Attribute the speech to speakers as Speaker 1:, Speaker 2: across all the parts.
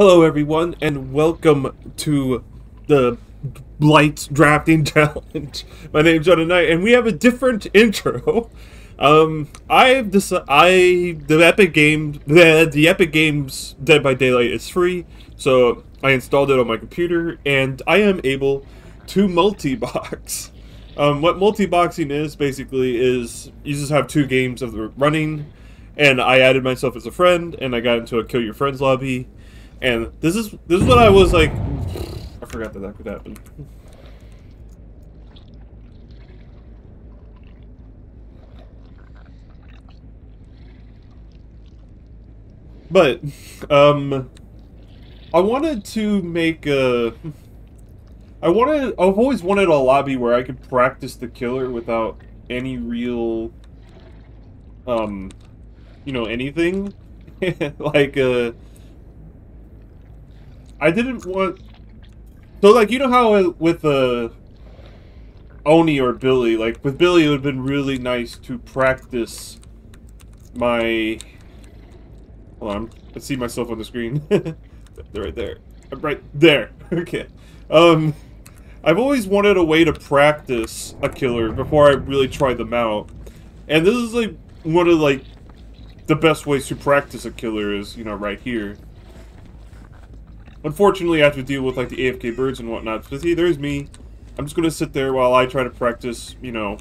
Speaker 1: Hello everyone, and welcome to the Blight drafting challenge. My name's John Knight, and we have a different intro. The Epic Games Dead by Daylight is free, so I installed it on my computer, and I am able to multi-box. What multi-boxing is basically is you just have two games of the running, and I added myself as a friend, and I got into a kill your friends lobby. And this is what I was like. I forgot that could happen. But I wanted to make a. I've always wanted a lobby where I could practice the killer without any real, anything, like I didn't want... So, like, you know how with Oni or Billy, like, with Billy it would have been really nice to practice my... Hold on, I see myself on the screen. Right there. I'm right there. Okay. I've always wanted a way to practice a killer before I really try them out. And this is, like, one of, like, the best ways to practice a killer is, you know, right here. Unfortunately, I have to deal with, like, the AFK birds and whatnot. But see, there's me. I'm just gonna sit there while I try to practice, you know,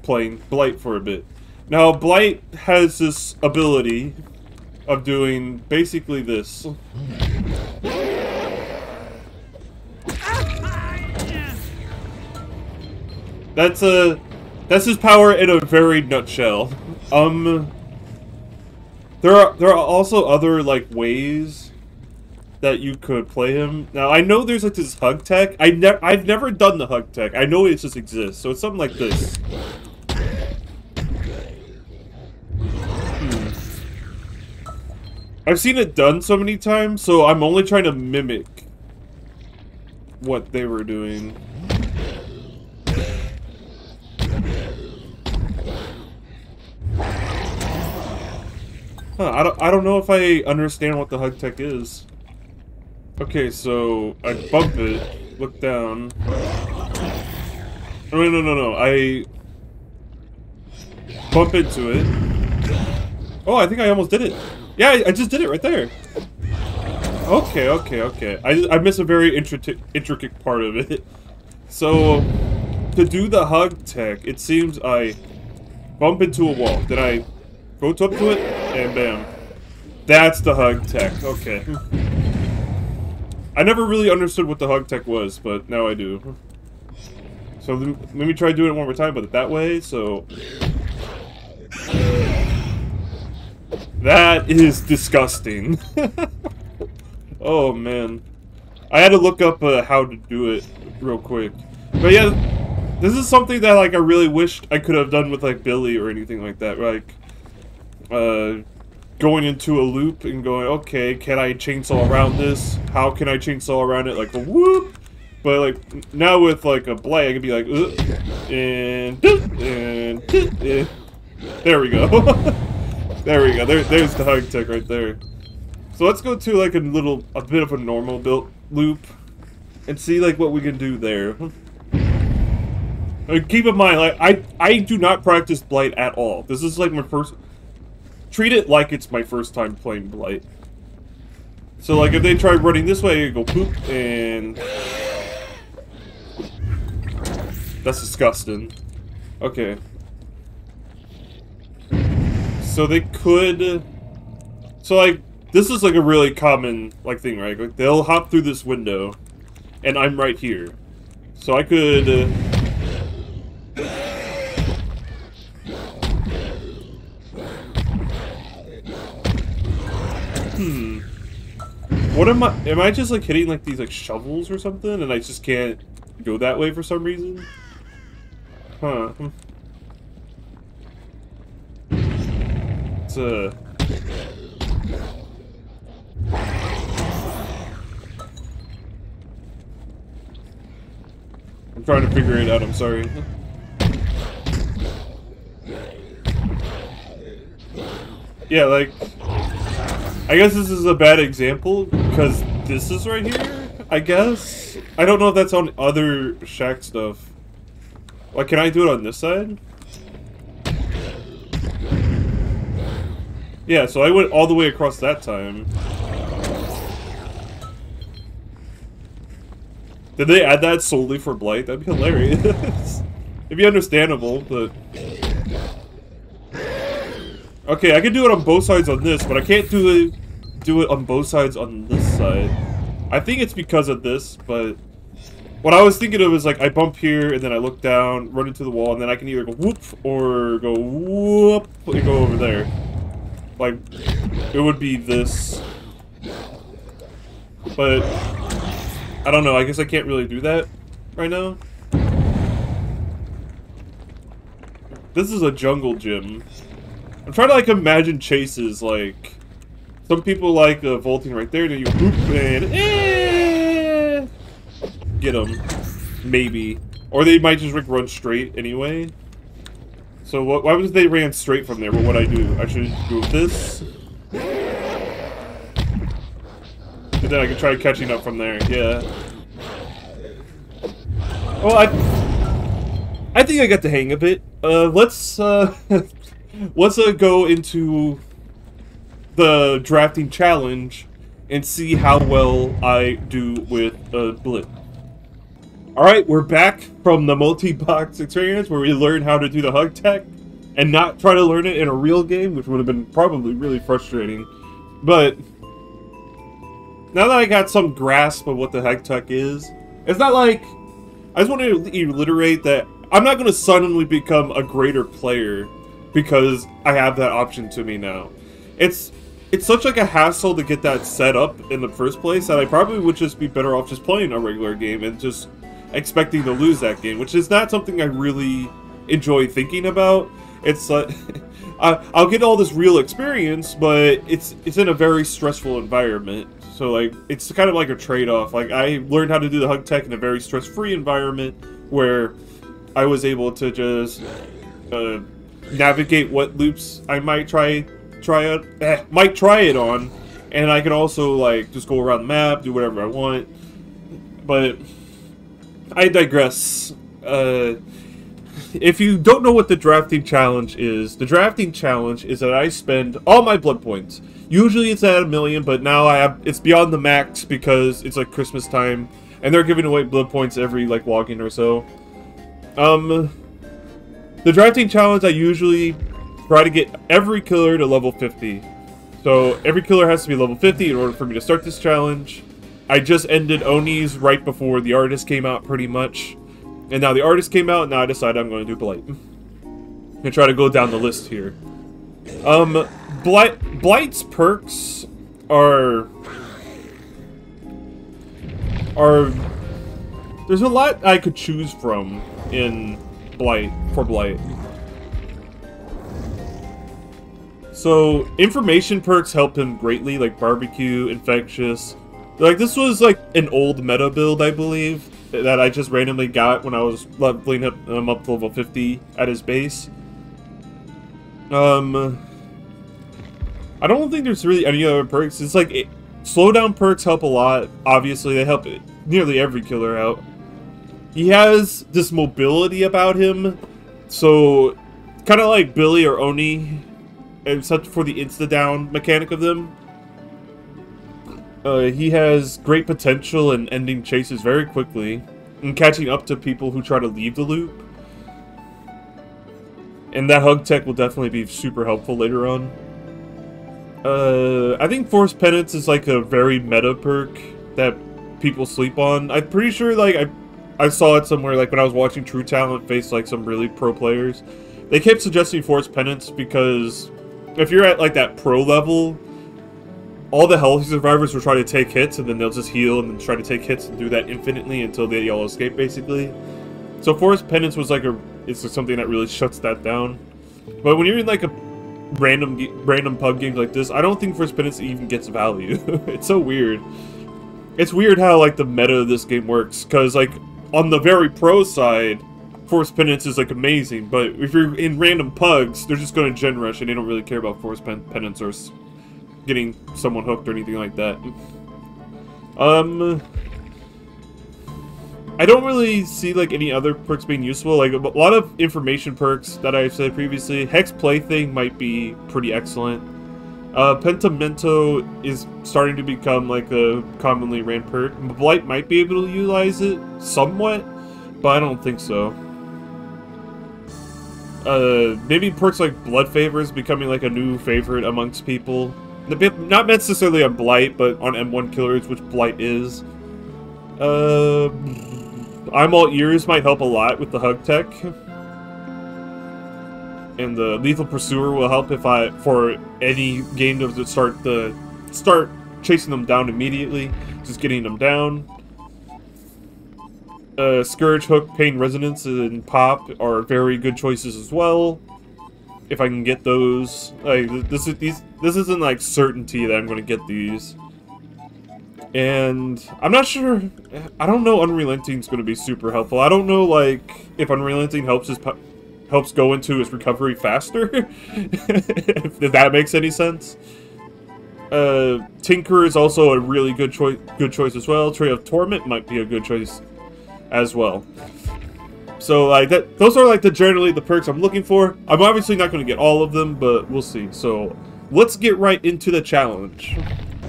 Speaker 1: playing Blight for a bit. Now, Blight has this ability of doing basically this. That's his power in a very nutshell. There are also other, like, ways that you could play him. Now, I know there's, like, this hug tech. I've never done the hug tech. I know it just exists. So it's something like this. I've seen it done so many times, so I'm only trying to mimic what they were doing. Huh, I don't know if I understand what the hug tech is. Okay, so I bump it, look down. No. I bump into it. Oh, I think I almost did it. Yeah, I just did it right there. Okay. I missed a very intricate part of it. So, to do the hug tech, it seems I bump into a wall. Then I go up to it, and bam. That's the hug tech. Okay. I never really understood what the hug tech was, but now I do. So let me try doing it one more time, but that way, so... That is disgusting. Oh, man. I had to look up how to do it real quick. But yeah, this is something that, like, I really wished I could have done with, like, Billy or anything like that. Like, going into a loop and going, okay, can I chainsaw around this? How can I chainsaw around it? Like, whoop! But, like, now with, like, a Blight, I can be like, and there we go. There we go. There's the hug tech right there. So let's go to, like, a bit of a normal built loop and see, like, what we can do there. Keep in mind, like, I do not practice Blight at all. This is, like, my first... Treat it like it's my first time playing Blight. So, like, if they try running this way, you go poop, and... That's disgusting. Okay. So they could... So, like, this is, like, a really common, like, thing, right? Like, they'll hop through this window, and I'm right here. So I could... What am I just, like, hitting, like, these, like, shovels or something, and I just can't go that way for some reason? Huh. It's, I'm trying to figure it out, I'm sorry. Yeah, like... I guess this is a bad example, because this is right here, I guess. I don't know if that's on other shack stuff. Like, can I do it on this side? Yeah, so I went all the way across that time. Did they add that solely for Blight? That'd be hilarious. It'd be understandable, but... Okay, I can do it on both sides on this, but I can't do it on both sides on this side. I think it's because of this, but... What I was thinking of is, like, I bump here, and then I look down, run into the wall, and then I can either go whoop, or go whoop, and go over there. Like, it would be this. But... I don't know, I guess I can't really do that right now. This is a jungle gym. I'm trying to, like, imagine chases, like... Some people like vaulting right there, then you whoop and... get them. Maybe. Or they might just, like, run straight anyway. So, why was they ran straight from there? What would I do? I should do this. And then I can try catching up from there, yeah. Well, I think I got the hang of it. Let's go into the drafting challenge and see how well I do with Blight. Alright, we're back from the multi-box experience where we learn how to do the hug tech and not try to learn it in a real game, which would have been probably really frustrating. But now that I got some grasp of what the hug tech is, it's not like... I just want to reiterate that I'm not going to suddenly become a greater player because I have that option to me now. It's such like a hassle to get that set up in the first place that I probably would just be better off just playing a regular game and just expecting to lose that game, which is not something I really enjoy thinking about. It's like I'll get all this real experience, but it's in a very stressful environment. So like it's kind of like a trade-off. Like I learned how to do the hug tech in a very stress-free environment where I was able to just navigate what loops I might try it on, and I can also like just go around the map, do whatever I want. But I digress. If you don't know what the drafting challenge is, the drafting challenge is that I spend all my blood points. Usually it's at 1,000,000, but now it's beyond the max because it's like Christmas time, and they're giving away blood points every like login or so. The drafting challenge, I usually try to get every killer to level 50. So every killer has to be level 50 in order for me to start this challenge. I just ended Oni's right before the artist came out, pretty much. And now the artist came out, and now I decided I'm going to do Blight. And try to go down the list here. Blight's perks are... There's a lot I could choose from in Blight, for Blight. So, information perks help him greatly, like barbecue, infectious. Like, this was like an old meta build, I believe, that I just randomly got when I was leveling him up to level 50 at his base. I don't think there's really any other perks. It's like, slowdown perks help a lot. Obviously, they help nearly every killer out. He has this mobility about him, so kind of like Billy or Oni, except for the insta-down mechanic of them. He has great potential in ending chases very quickly and catching up to people who try to leave the loop. And that hug tech will definitely be super helpful later on. I think Force Penance is like a very meta perk that people sleep on. I'm pretty sure like I saw it somewhere, like when I was watching True Talent face like some really pro players. They kept suggesting Force Penance because if you're at like that pro level, all the healthy survivors will try to take hits and then they'll just heal and then try to take hits and do that infinitely until they all escape, basically. So Force Penance was like it's something that really shuts that down. But when you're in like a random pub games like this, I don't think Force Penance even gets value. It's so weird. It's weird how like the meta of this game works, because like on the very pro side, Force Penance is like amazing, but if you're in random pugs, they're just going to gen rush and they don't really care about Force Penance or getting someone hooked or anything like that. I don't really see like any other perks being useful. Like a lot of information perks that I've said previously. Hex Plaything might be pretty excellent. Pentimento is starting to become like a commonly ran perk. Blight might be able to utilize it somewhat, but I don't think so. Maybe perks like Blood Favor is becoming like a new favorite amongst people. Not necessarily on Blight, but on M1 killers, which Blight is. I'm All Ears might help a lot with the hug tech. And the Lethal Pursuer will help if for any game to start chasing them down immediately, just getting them down. Scourge, Hook, Pain, Resonance, and Pop are very good choices as well. If I can get those, like this isn't like certainty that I'm going to get these. And I'm not sure. I don't know. Unrelenting is going to be super helpful. I don't know, like if Unrelenting helps go into his recovery faster. if that makes any sense. Tinker is also a really good choice as well. Tray of Torment might be a good choice as well. So like those are like generally the perks I'm looking for. I'm obviously not going to get all of them, but we'll see. So let's get right into the challenge.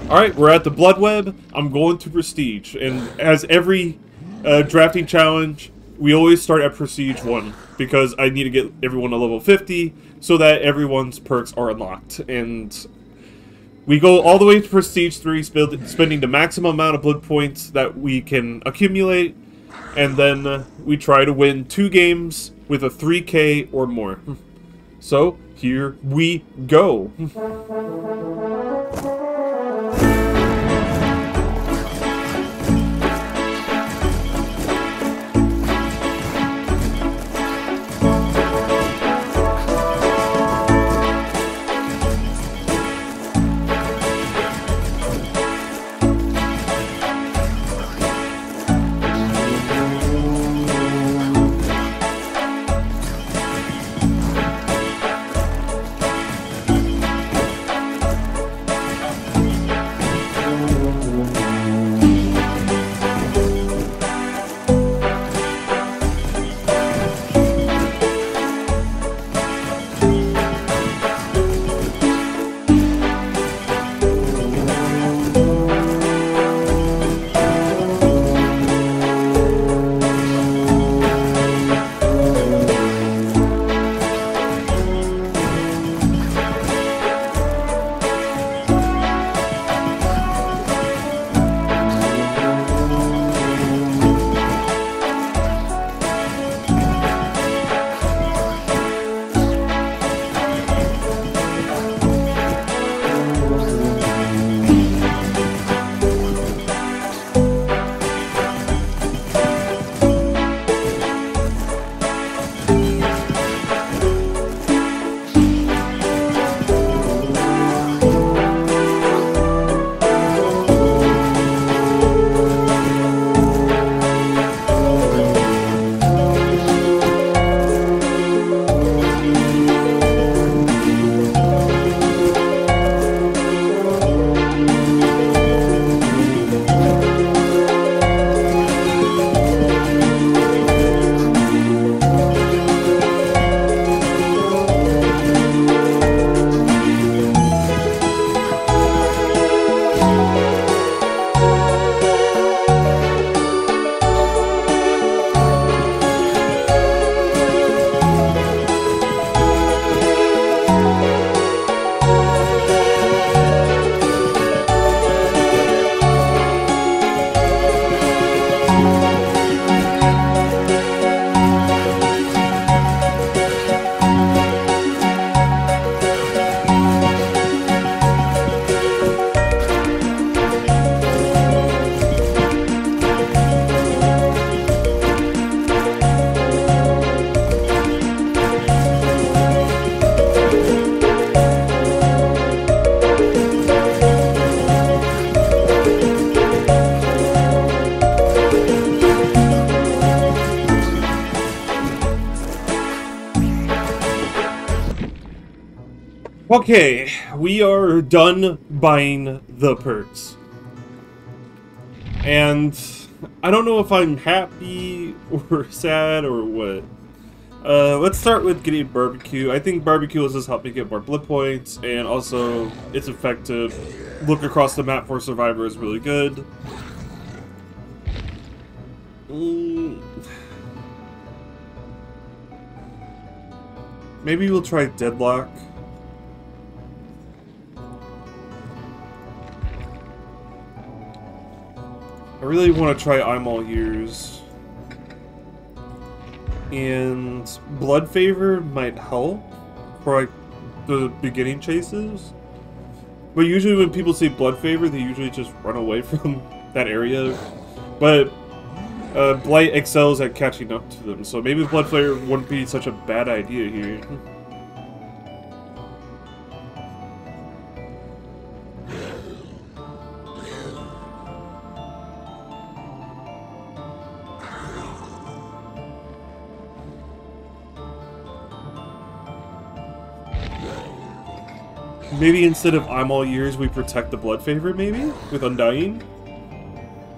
Speaker 1: Alright, we're at the Blood Web. I'm going to Prestige, and as every drafting challenge, we always start at Prestige 1, because I need to get everyone to level 50, so that everyone's perks are unlocked. And we go all the way to Prestige 3, spending the maximum amount of blood points that we can accumulate, and then we try to win 2 games with a 3k or more. So, here we go. Okay, we are done buying the perks. And I don't know if I'm happy or sad or what. Let's start with getting barbecue. I think barbecue will just help me get more blood points, and also its effective look across the map for survivor is really good. Maybe we'll try deadlock. I really want to try I'm All Ears. And Blood Favor might help for like the beginning chases. But usually when people say Blood Favor, they usually just run away from that area. But Blight excels at catching up to them, so maybe Blood Favor wouldn't be such a bad idea here. Maybe instead of I'm All Ears, we protect the Blood Favor, maybe? With Undying?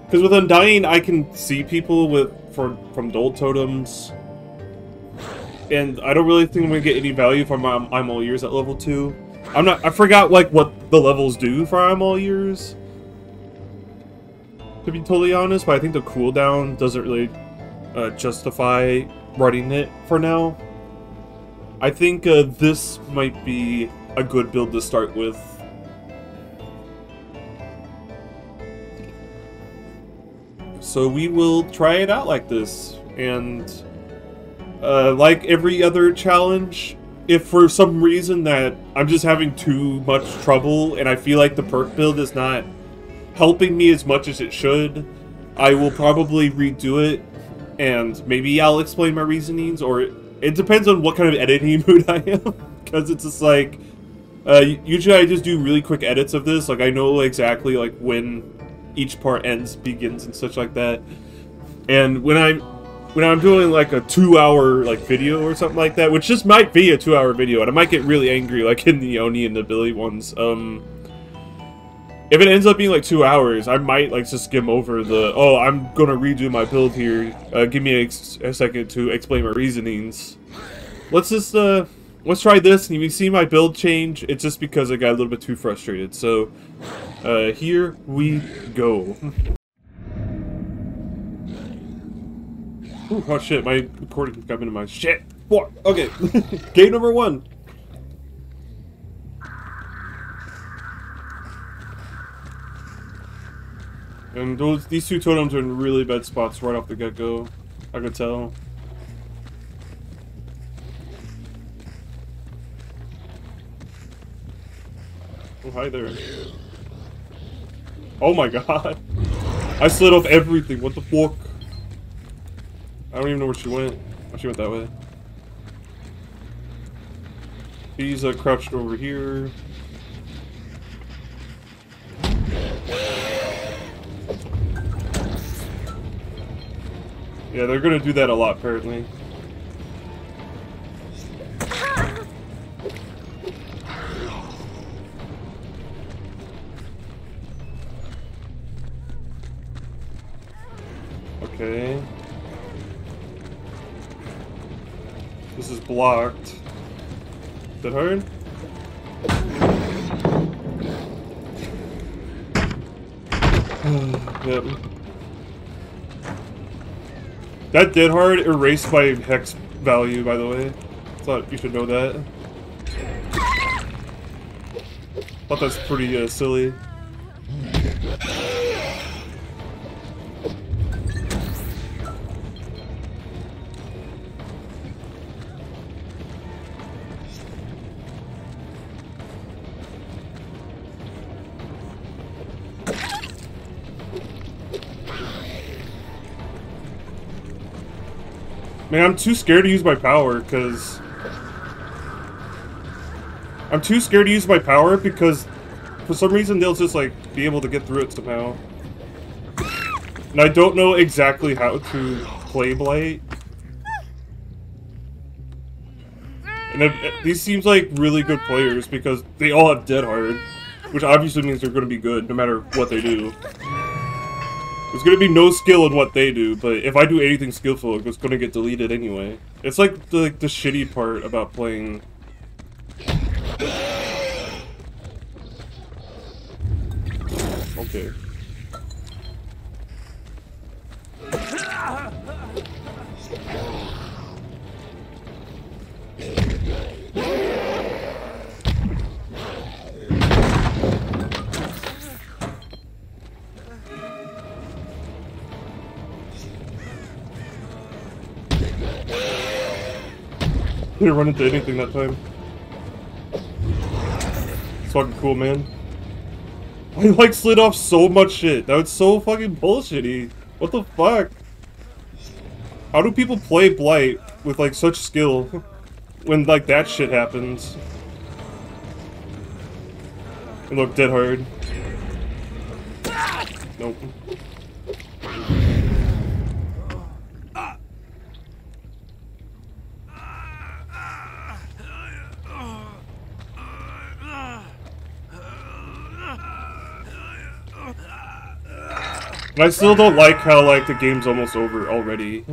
Speaker 1: Because with Undying, I can see people from Dull Totems. And I don't really think I'm going to get any value from I'm All Ears at level 2. I forgot, like, what the levels do for I'm All Ears. To be totally honest, but I think the cooldown doesn't really justify running it for now. I think this might be a good build to start with. So we will try it out like this, and like every other challenge, if for some reason that I'm just having too much trouble and I feel like the perk build is not helping me as much as it should, I will probably redo it, and maybe I'll explain my reasonings, or it depends on what kind of editing mood I am, because it's just like, usually I just do really quick edits of this, like I know exactly like when each part ends, begins, and such like that. And when I'm doing like a 2-hour like video or something like that, which just might be a 2-hour video, and I might get really angry like in the Oni and the Billy ones. If it ends up being like 2 hours, I might like just skim over the, oh, I'm gonna redo my build here. Give me a second to explain my reasonings. Let's just let's try this, and you see my build change. It's just because I got a little bit too frustrated. So, here we go. Ooh, oh shit, my recording got into my shit. Fuck. Okay, game number 1. And these two totems are in really bad spots right off the get-go. I could tell. Oh, hi there. Oh my god. I slid off everything. What the fuck? I don't even know where she went. Oh, she went that way. He's crouched over here. Yeah, they're gonna do that a lot, apparently. Okay. This is blocked. Is that hard? Yep. That did hard erased my hex value, by the way. Thought you should know that. Thought that's pretty silly. Man, I'm too scared to use my power because for some reason they'll just like be able to get through it somehow. And I don't know exactly how to play Blight. And these seems like really good players because they all have Dead Hard, which obviously means they're going to be good no matter what they do. There's gonna be no skill in what they do, but if I do anything skillful, it's gonna get deleted anyway. It's like the shitty part about playing. Okay. Didn't run into anything that time. It's fucking cool, man. I like slid off so much shit. That was so fucking bullshitty. What the fuck? How do people play Blight with like such skill when like that shit happens? And look, dead hard. Nope. And I still don't like how, like, the game's almost over already.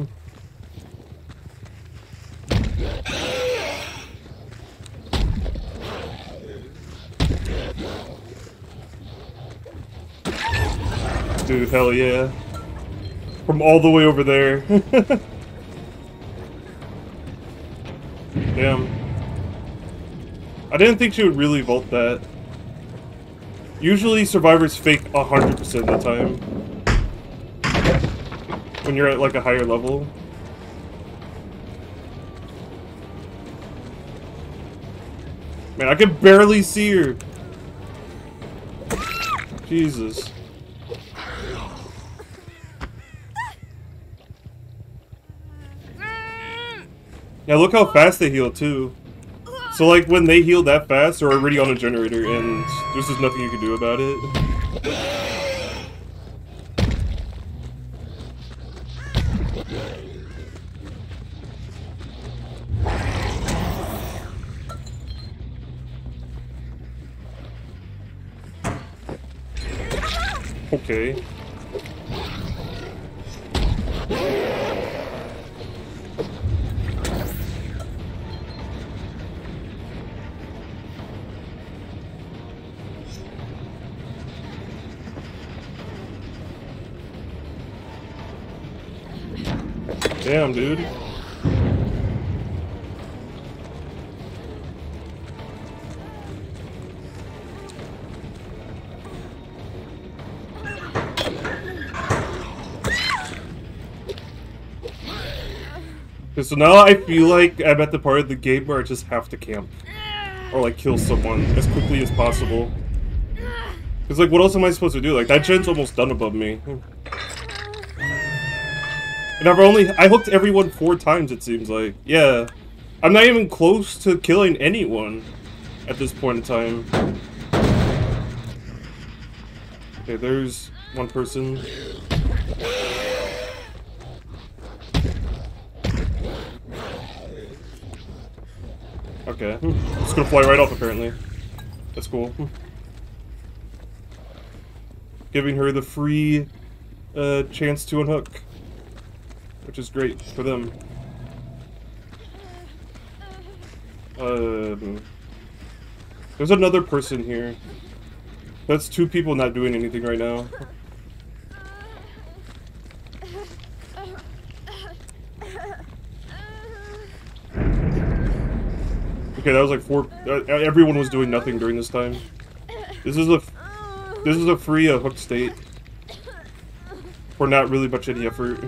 Speaker 1: Dude, hell yeah. From all the way over there. Damn. I didn't think she would really vault that. Usually survivors fake 100% of the time. When you're at like a higher level. Man, I can barely see her. Jesus. Yeah, look how fast they heal too. So like when they heal that fast, they're already on a generator and there's just nothing you can do about it. Okay. Damn, dude. Okay, so now I feel like I'm at the part of the game where I just have to camp. Or like kill someone as quickly as possible. Because like what else am I supposed to do? Like that gen's almost done above me. And I hooked everyone 4 times, it seems like. Yeah. I'm not even close to killing anyone at this point in time. Okay, there's one person. Okay. Just gonna fly right off, apparently. That's cool. Giving her the free chance to unhook. Which is great for them. There's another person here. That's 2 people not doing anything right now. Okay, that was like 4. Everyone was doing nothing during this time. This is a free hook state for not really much any effort.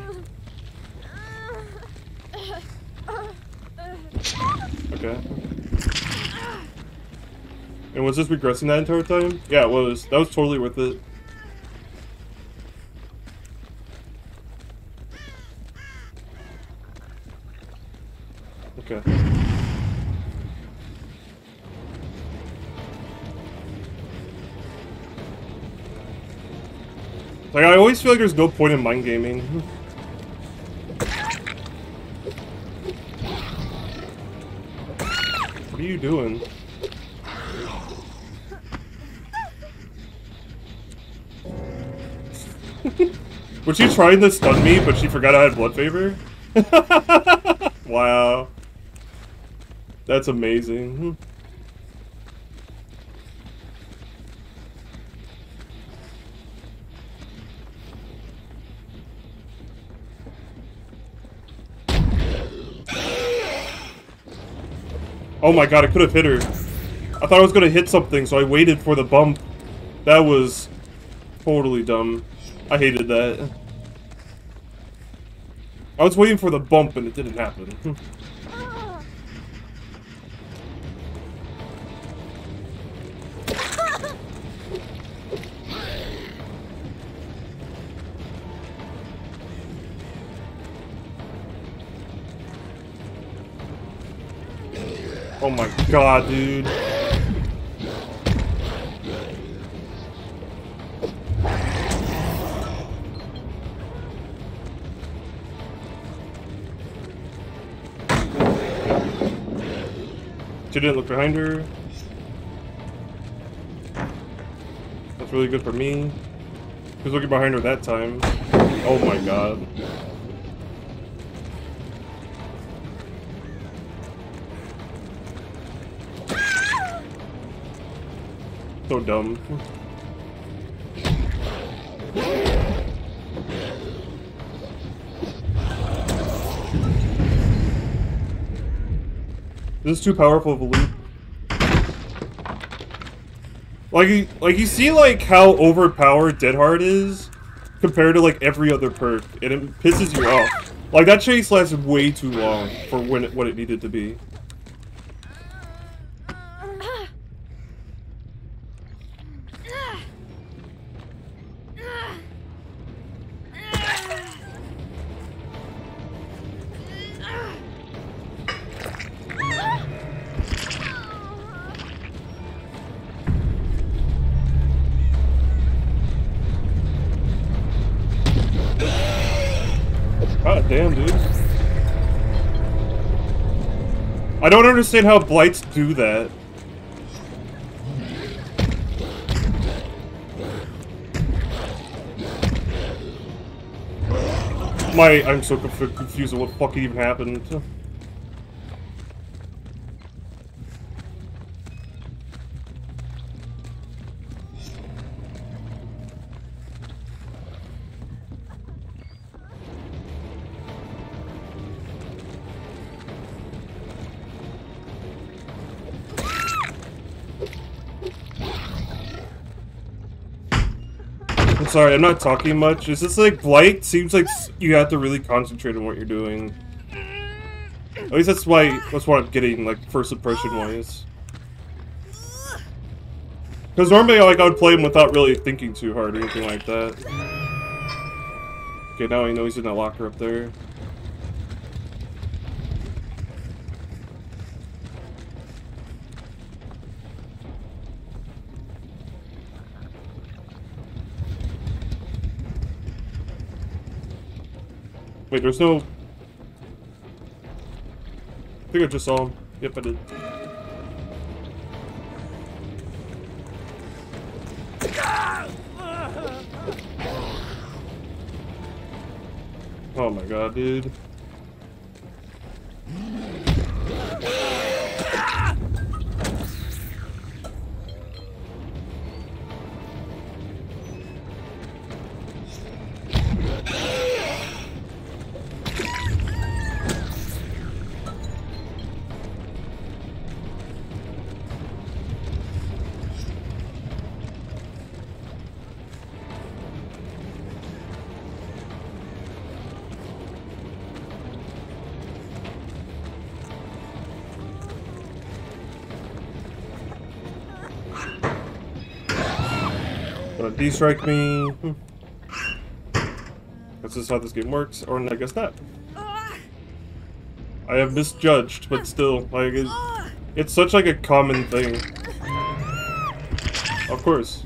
Speaker 1: Okay. And was this regressing that entire time? Yeah, it was. That was totally worth it. Okay. Like, I always feel like there's no point in mind gaming. What are you doing? Was she trying to stun me, but she forgot I had blood favor? Wow. That's amazing. Oh my god, I could have hit her. I thought I was gonna hit something, so I waited for the bump. That was totally dumb. I hated that. I was waiting for the bump and it didn't happen. Oh my god, dude. She didn't look behind her. That's really good for me. She was looking behind her that time. Oh my god. So dumb. This is too powerful of a loop. Like you see like how overpowered Dead Hard is compared to like every other perk, and it pisses you off. Like that chase lasted way too long for what it needed to be. God damn, dude. I don't understand how Blights do that. I'm so confused on what the fuck even happened. I'm sorry, I'm not talking much. It's just like Blight seems like you have to really concentrate on what you're doing. At least that's what I'm getting, like, first impression wise. Because normally, like, I would play him without really thinking too hard or anything like that. Okay, now I know he's in that locker up there. Wait, there's no... I think I just saw him. Yep, I did. Oh my god, dude. Gonna D-strike me. This is how this game works, or I guess not. I have misjudged, but still, like, it's such like a common thing. Of course.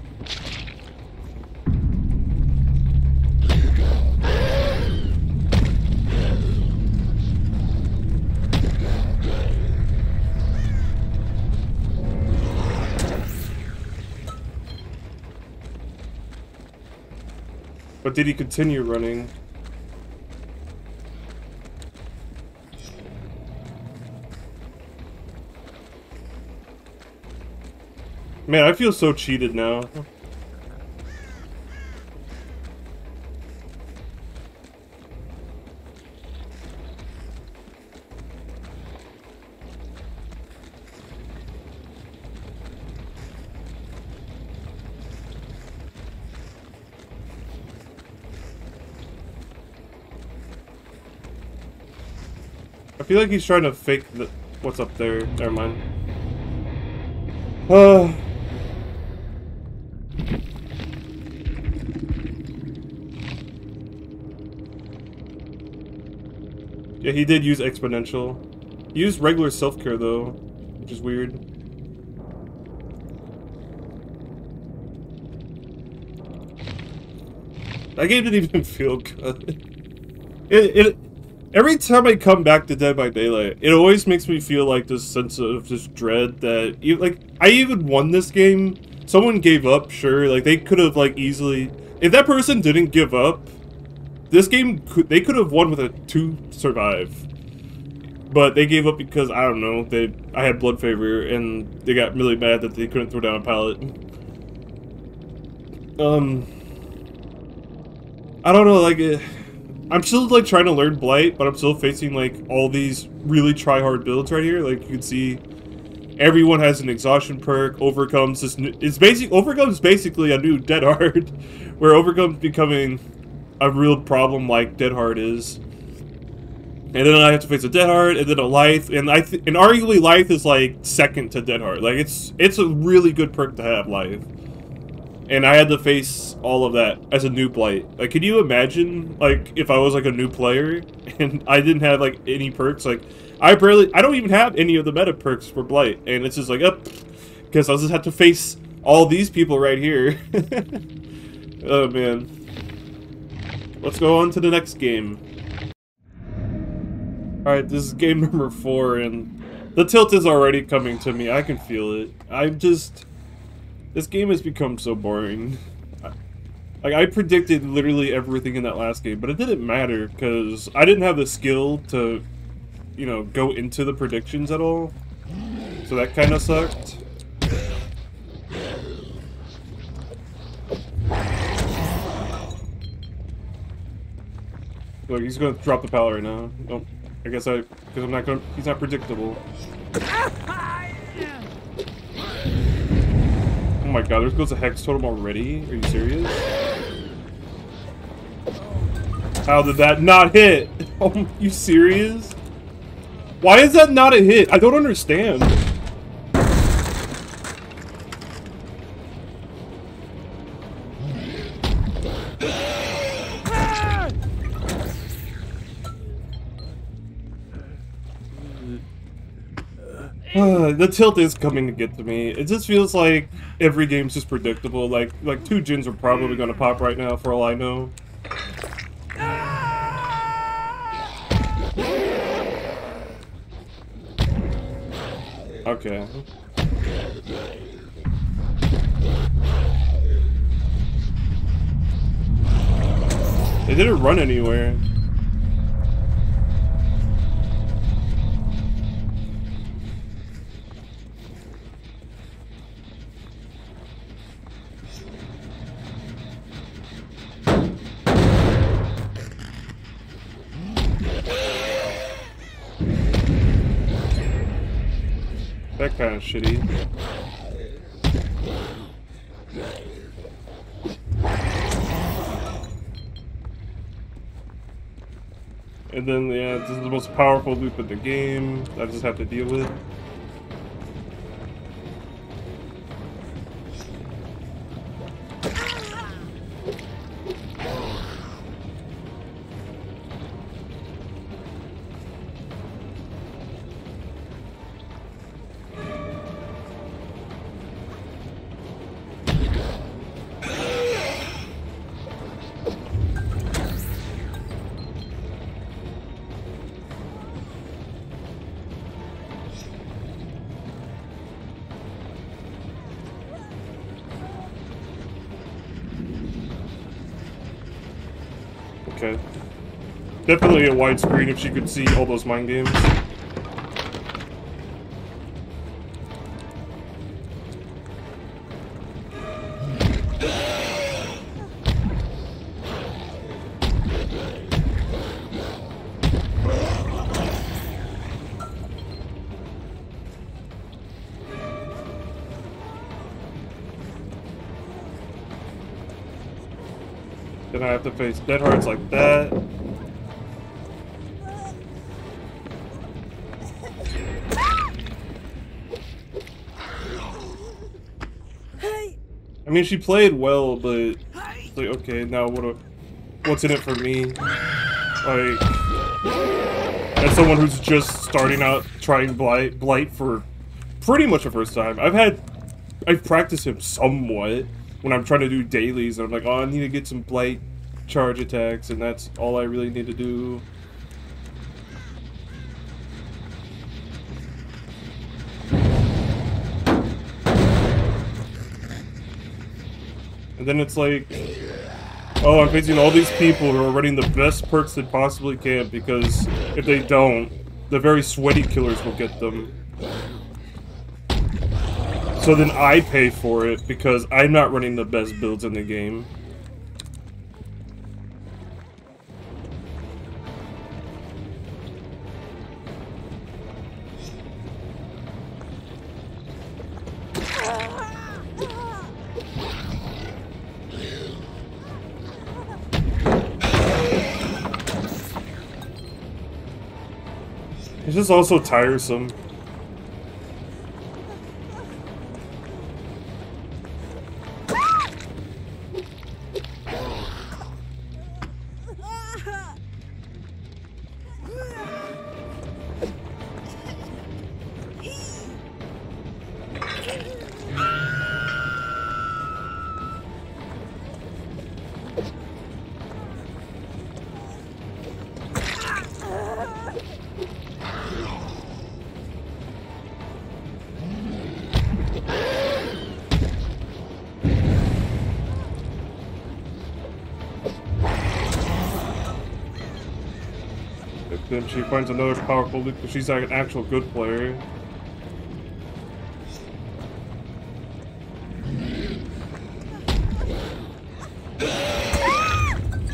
Speaker 1: But did he continue running? Man, I feel so cheated now. I feel like he's trying to fake what's up there. Never mind. Yeah, he did use exponential. He used regular self-care though, which is weird. That game didn't even feel good. Every time I come back to Dead by Daylight, it always makes me feel like this sense of just dread that, like, I even won this game. Someone gave up, sure, like, they could have, like, easily... If that person didn't give up, this game, they could have won with a 2 survive. But they gave up because, I don't know, I had blood favor, and they got really mad that they couldn't throw down a pallet. I don't know, like... I'm still, like, trying to learn Blight, but I'm still facing, like, all these really try-hard builds right here. Like, you can see, everyone has an exhaustion perk. Overcome's this new... Overcome's basically a new Dead Hard, where Overcome's becoming a real problem like Dead Hard is. And then I have to face a Dead Hard, and then a Lithe, and arguably Lithe is, like, second to Dead Hard. Like, it's a really good perk to have, Lithe. And I had to face all of that as a new Blight. Like, can you imagine, like, if I was, like, a new player, and I didn't have, like, any perks? Like, I don't even have any of the meta perks for Blight. And it's just like, because I'll just have to face all these people right here. Oh, man. Let's go on to the next game. Alright, this is game number 4, and the tilt is already coming to me. I can feel it. This game has become so boring. Like, I predicted literally everything in that last game, but it didn't matter, because I didn't have the skill to, you know, go into the predictions at all. So that kind of sucked. Look, he's gonna drop the pallet right now. Oh, I guess because I'm not gonna, he's not predictable. Oh my god, there goes a Hex Totem already? Are you serious? How did that not hit? Oh, you serious? Why is that not a hit? I don't understand. The tilt is coming to get to me. It just feels like every game's just predictable. Like 2 gens are probably gonna pop right now, for all I know. Okay. They didn't run anywhere. That kind of shitty. And then, yeah, this is the most powerful loop in the game. I just have to deal with. Okay. Definitely a widescreen if she could see all those mind games. Then I have to face dead hearts like that. I mean, she played well, but it's like, okay, now what's in it for me? Like, as someone who's just starting out trying Blight for pretty much the first time, I've practiced him somewhat when I'm trying to do dailies, and I'm like, oh, I need to get some Blight charge attacks, and that's all I really need to do. And then it's like, oh, I'm facing all these people who are running the best perks they possibly can, because if they don't, the very sweaty killers will get them. So then I pay for it because I'm not running the best builds in the game. It's just also tiresome. Then she finds another powerful loot because she's like an actual good player.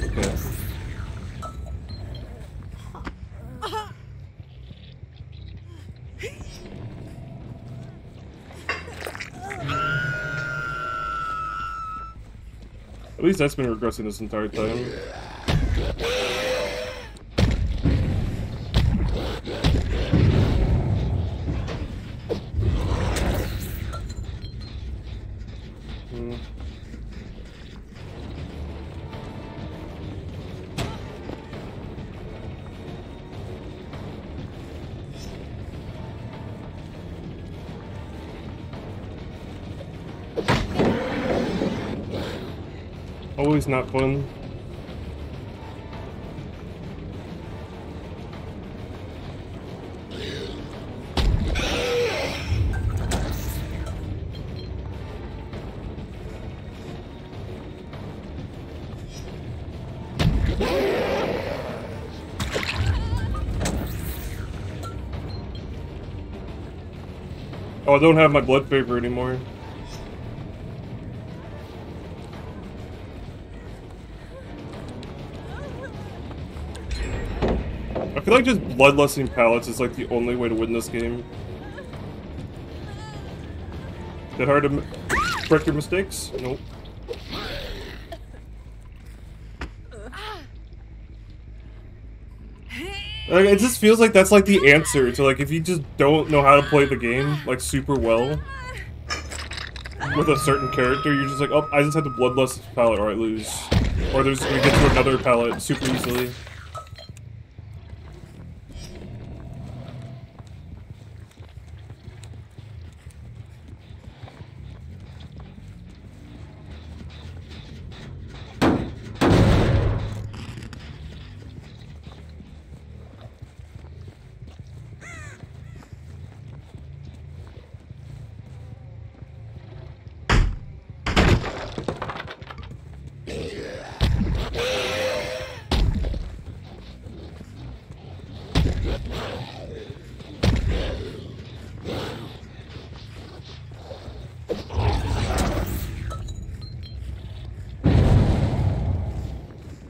Speaker 1: Okay. At least that's been regressing this entire time. Always not fun. Oh, I don't have my blood favor anymore. I feel like just bloodlusting pallets is like the only way to win this game. Is it hard to correct your mistakes? Nope. Like, it just feels like that's like the answer to like if you just don't know how to play the game like super well with a certain character, you're just like, oh, I just have to bloodlust this pallet or I lose. Or there's we get to another pallet super easily.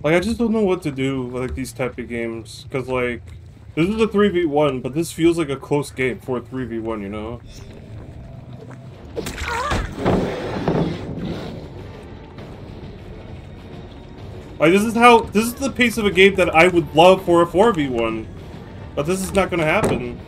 Speaker 1: Like, I just don't know what to do with, like, these type of games. Because, like, this is a 3v1, but this feels like a close game for a 3v1, you know? Like, this is the pace of a game that I would love for a 4v1. But this is not gonna happen.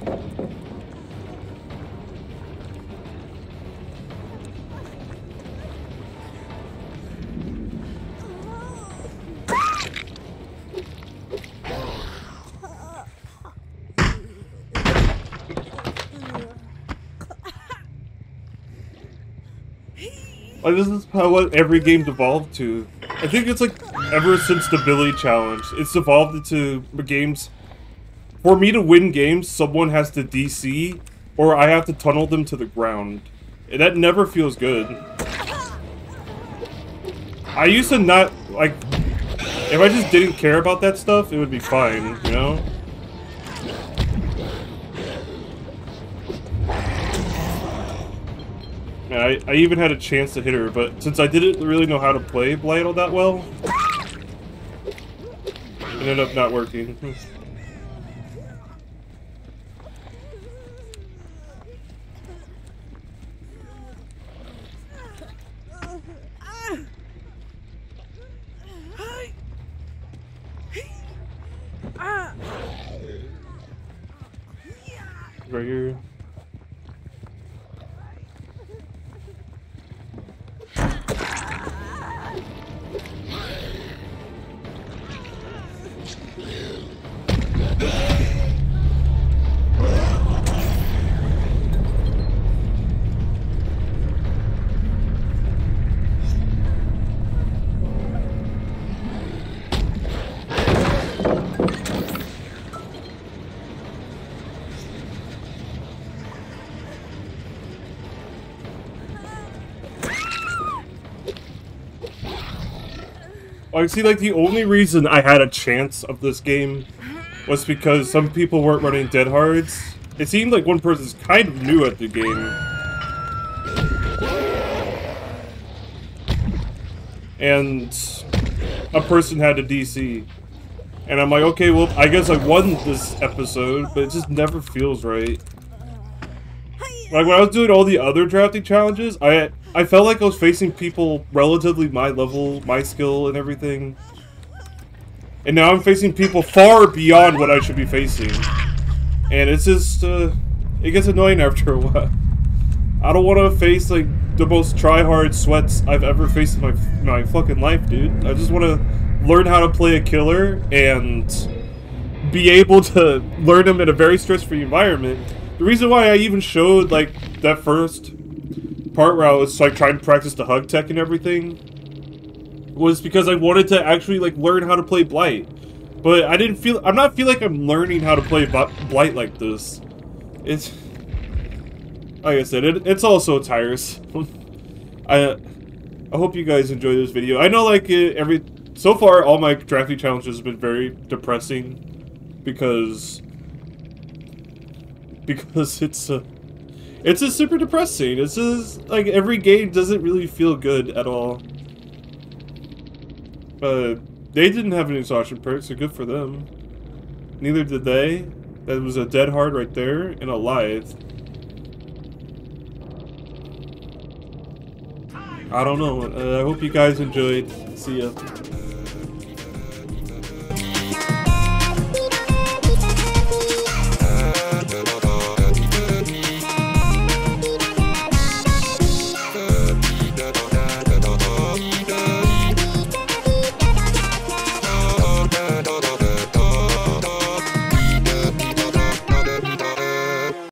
Speaker 1: Like, this is what every game devolved to. I think it's like, ever since the Billy challenge, it's evolved into games. For me to win games, someone has to DC, or I have to tunnel them to the ground. And that never feels good. I used to not, like, if I just didn't care about that stuff, it would be fine, you know? And I even had a chance to hit her, but since I didn't really know how to play Blight all that well, it ended up not working. Right here. Like, see, like, the only reason I had a chance of this game was because some people weren't running dead hards. It seemed like one person's kind of new at the game. And a person had a DC. And I'm like, okay, well, I guess I won this episode, but it just never feels right. Like, when I was doing all the other drafting challenges, I felt like I was facing people relatively my level, my skill, and everything. And now I'm facing people far beyond what I should be facing. And it's just, it gets annoying after a while. I don't want to face, like, the most try-hard sweats I've ever faced in my fucking life, dude. I just want to learn how to play a killer and be able to learn them in a very stress-free environment. The reason why I even showed, like, that first part where I was, like, trying to practice the hug tech and everything was because I wanted to actually, like, learn how to play Blight. But I didn't feel, I'm not feel like I'm learning how to play Blight like this. It's, like I said, it's also tiresome. I hope you guys enjoy this video. I know, like, so far, all my drafting challenges have been very depressing because it's just super depressing. It's just, like, every game doesn't really feel good at all. They didn't have any exhaustion perks, so good for them. Neither did they. That was a dead hard right there, and a lithe. I don't know. I hope you guys enjoyed. See ya.